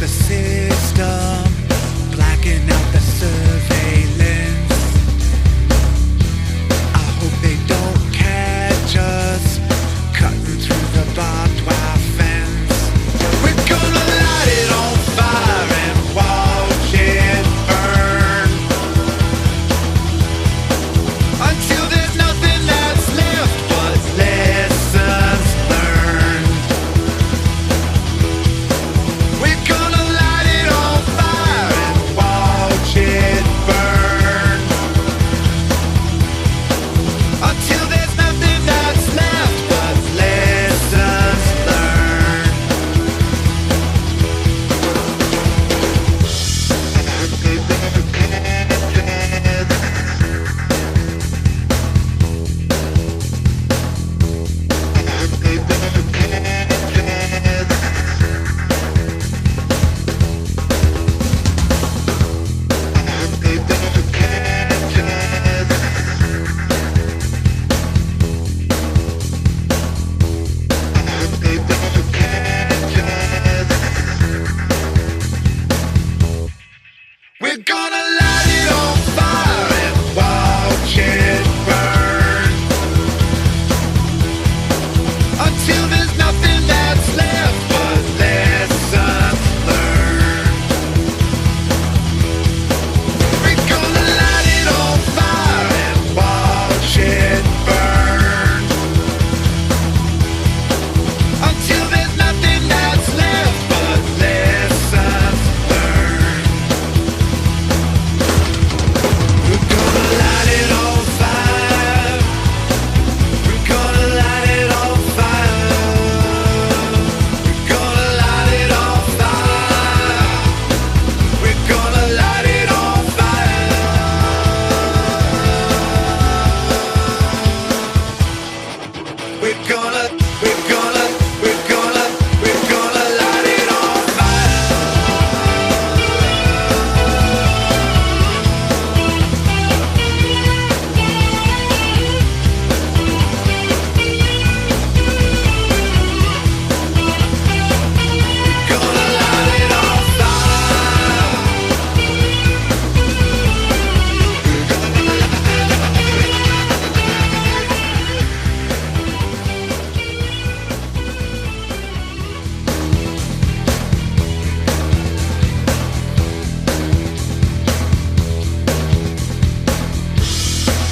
the system, blacking out the surveillance. I hope they don't catch us cutting through the barbed wire fence. We're gonna light it on fire and watch it burn until there's nothing that's left but lessons learned. We're gonna light it on fire and watch it burn until there's nothing that's left but lessons learned. We're gonna light it on fire and watch it burn until there's nothing that's left but lessons learned. We're gonna light it on fire and watch it burn until there's nothing that's left but lessons learned. We're gonna light it on fire. We're gonna light it on fire. We're gonna light it on fire. We're gonna light it on fire. We're gonna light it on fire. Gonna light it on fire.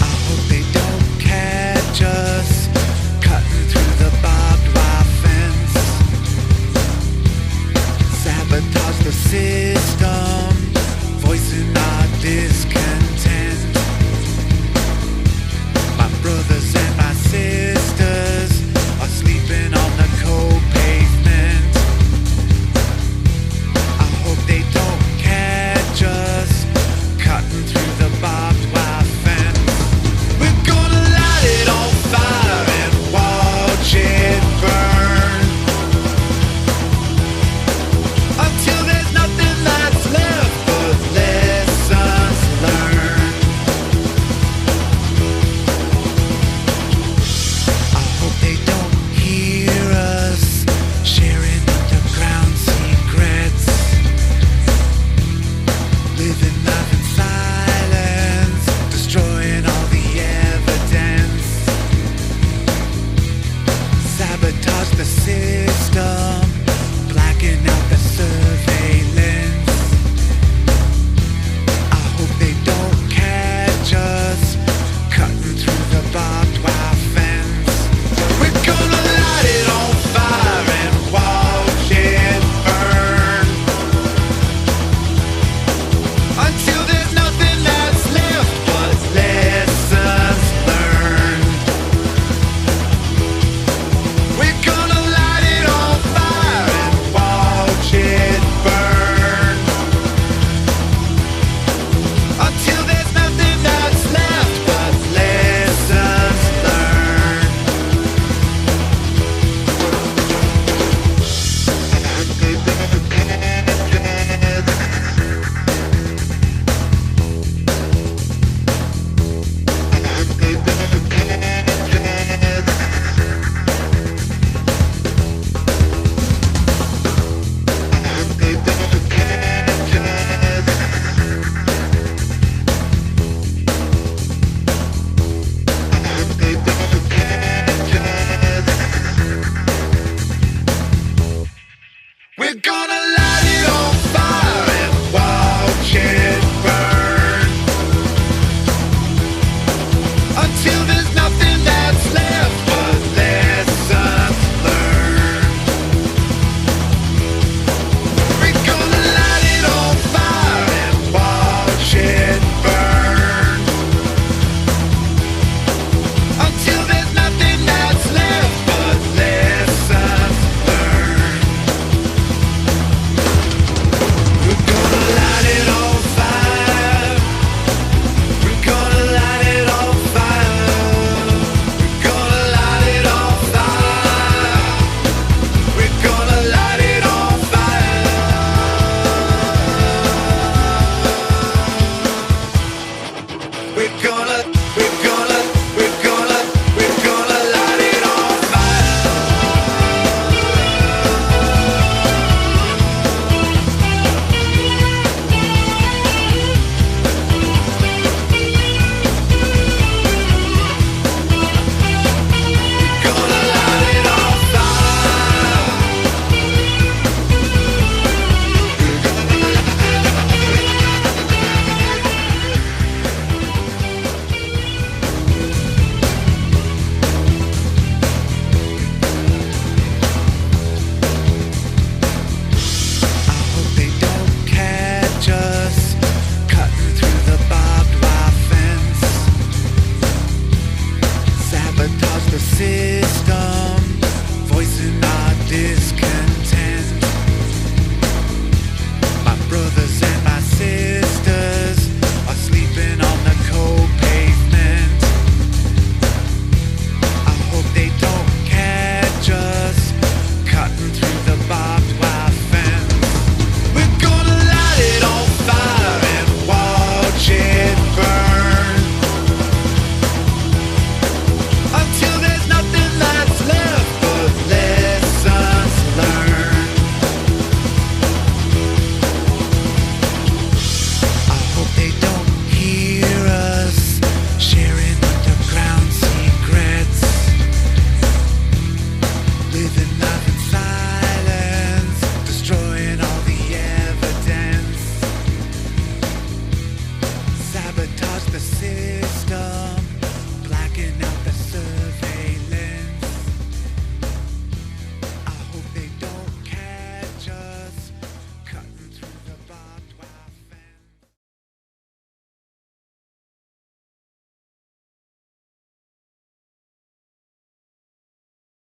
I hope they don't catch us cutting through the barbed wire fence. Sabotage the system, voicing our discontent.